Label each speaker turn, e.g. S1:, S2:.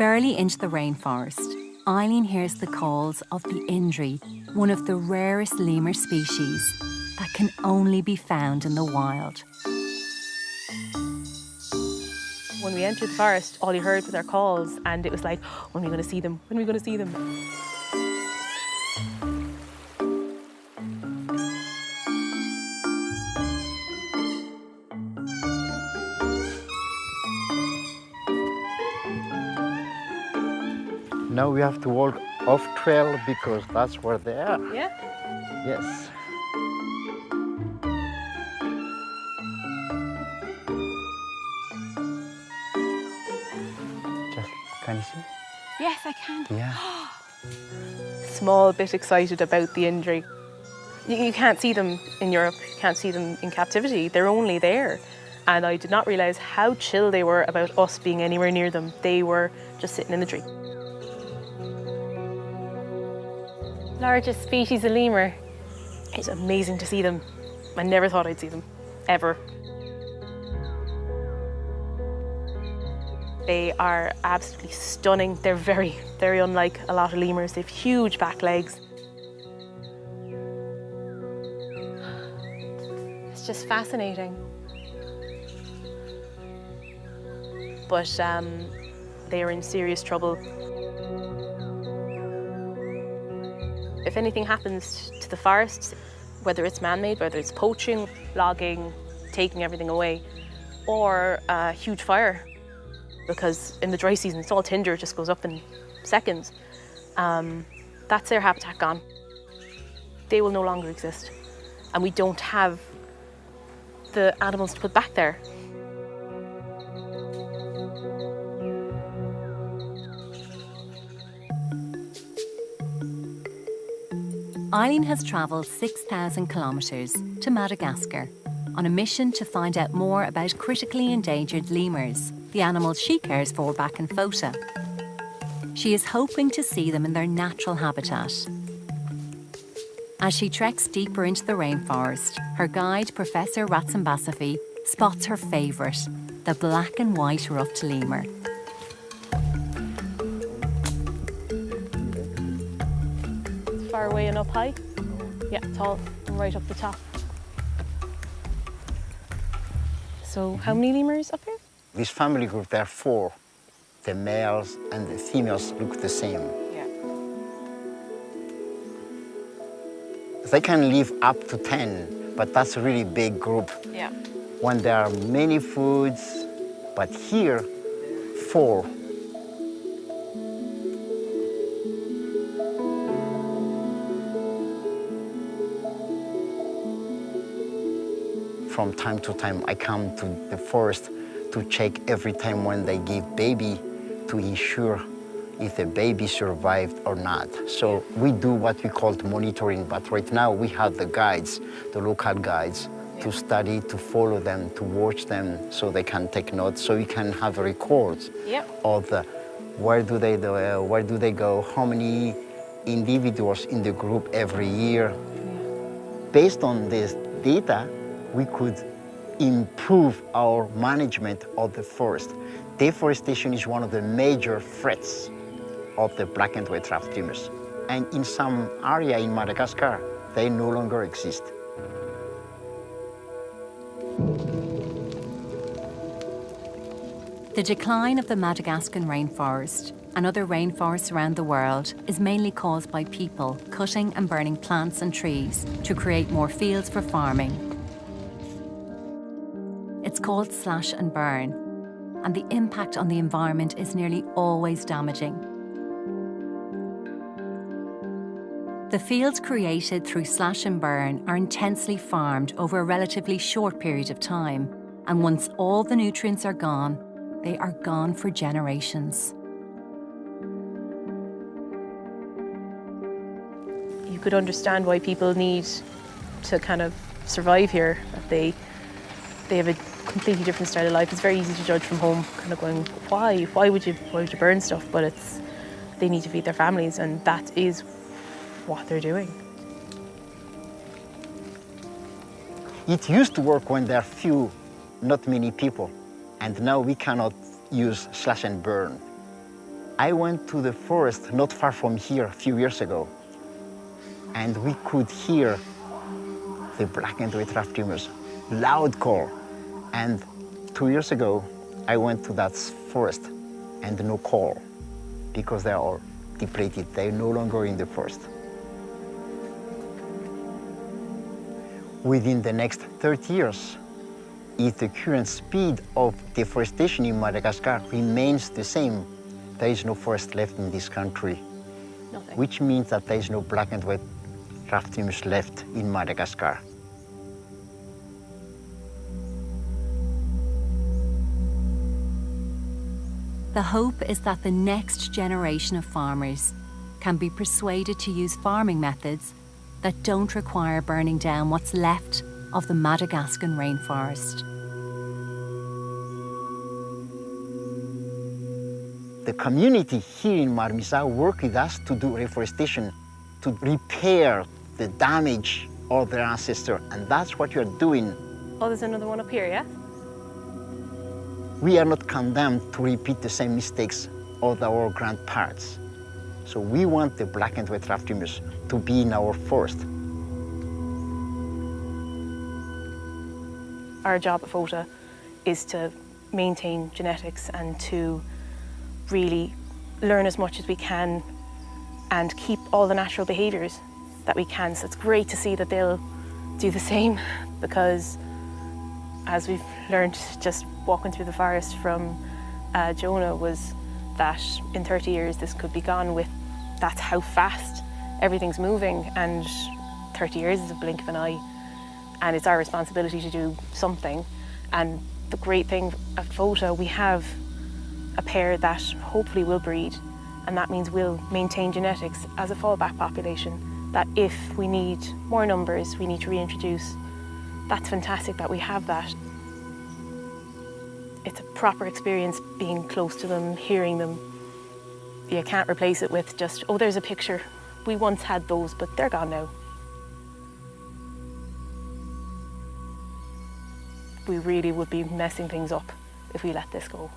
S1: Barely into the rainforest, Eileen hears the calls of the indri, one of the rarest lemur species that can only be found in the wild.
S2: When we entered the forest, all you heard was our calls, and it was like, when are we going to see them? When are we going to see them?
S3: Now we have to walk off trail because that's where they are.
S2: Yeah.
S3: Yes. Can you see?
S2: Yes, I can.
S3: Yeah.
S2: Small bit excited about the injury. You can't see them in Europe, you can't see them in captivity. They're only there. And I did not realise how chill they were about us being anywhere near them. They were just sitting in the tree. Largest species of lemur. It's amazing to see them. I never thought I'd see them, ever. They are absolutely stunning. They're very, very unlike a lot of lemurs. They have huge back legs. It's just fascinating. But they are in serious trouble. If anything happens to the forests, whether it's man-made, whether it's poaching, logging, taking everything away, or a huge fire, because in the dry season, it's all tinder, it just goes up in seconds, that's their habitat gone. They will no longer exist. And we don't have the animals to put back there.
S1: Eileen has travelled 6,000 kilometres to Madagascar on a mission to find out more about critically endangered lemurs, the animals she cares for back in Fota. She is hoping to see them in their natural habitat. As she treks deeper into the rainforest, her guide, Professor Ratsambasafi, spots her favourite, the black and white ruffed lemur.
S2: Far away and up high? Yeah, tall and right up the top. So how many lemurs up here?
S3: This family group, there are 4. The males and the females look the same.
S2: Yeah.
S3: They can live up to 10, but that's a really big group.
S2: Yeah.
S3: When there are many foods, but here, 4. From time to time, I come to the forest to check every time when they give baby to ensure if the baby survived or not. So we do what we call monitoring, but right now we have the guides, the local guides, to study, to follow them, to watch them so they can take notes, so we can have records of where do they go, how many individuals in the group every year. Based on this data, we could improve our management of the forest. Deforestation is one of the major threats of the black and white ruffed lemurs. And in some area in Madagascar, they no longer exist.
S1: The decline of the Madagascan rainforest and other rainforests around the world is mainly caused by people cutting and burning plants and trees to create more fields for farming. It's called slash and burn, and the impact on the environment is nearly always damaging. The fields created through slash and burn are intensely farmed over a relatively short period of time, and once all the nutrients are gone, they are gone for generations.
S2: You could understand why people need to kind of survive here, that they have a completely different style of life. It's very easy to judge from home, kind of going, why would you burn stuff? But they need to feed their families, and that is what they're doing.
S3: It used to work when there are few, not many people, and now we cannot use slash and burn. I went to the forest not far from here a few years ago, and we could hear the black and white raft lemurs, loud call. And 2 years ago, I went to that forest and no call, because they are all depleted. They're no longer in the forest. Within the next 30 years, if the current speed of deforestation in Madagascar remains the same, there is no forest left in this country.
S2: Nothing.
S3: Which means that there is no black and white raft lemurs left in Madagascar.
S1: The hope is that the next generation of farmers can be persuaded to use farming methods that don't require burning down what's left of the Madagascan rainforest.
S3: The community here in Marmisa work with us to do reforestation, to repair the damage of their ancestor, and that's what you're doing.
S2: Oh, there's another one up here, yeah?
S3: We are not condemned to repeat the same mistakes of our grandparents. So we want the black and white raft lemurs to be in our forest.
S2: Our job at Fota is to maintain genetics and to really learn as much as we can and keep all the natural behaviours that we can. So it's great to see that they'll do the same, because as we've learned just walking through the forest from Jonah, was that in 30 years this could be gone. With that's how fast everything's moving, and 30 years is a blink of an eye, and it's our responsibility to do something. And the great thing at Fota, we have a pair that hopefully will breed, and that means we'll maintain genetics as a fallback population, that if we need more numbers, we need to reintroduce. That's fantastic that we have that. It's a proper experience being close to them, hearing them. You can't replace it with just, oh, there's a picture. We once had those, but they're gone now. We really would be messing things up if we let this go.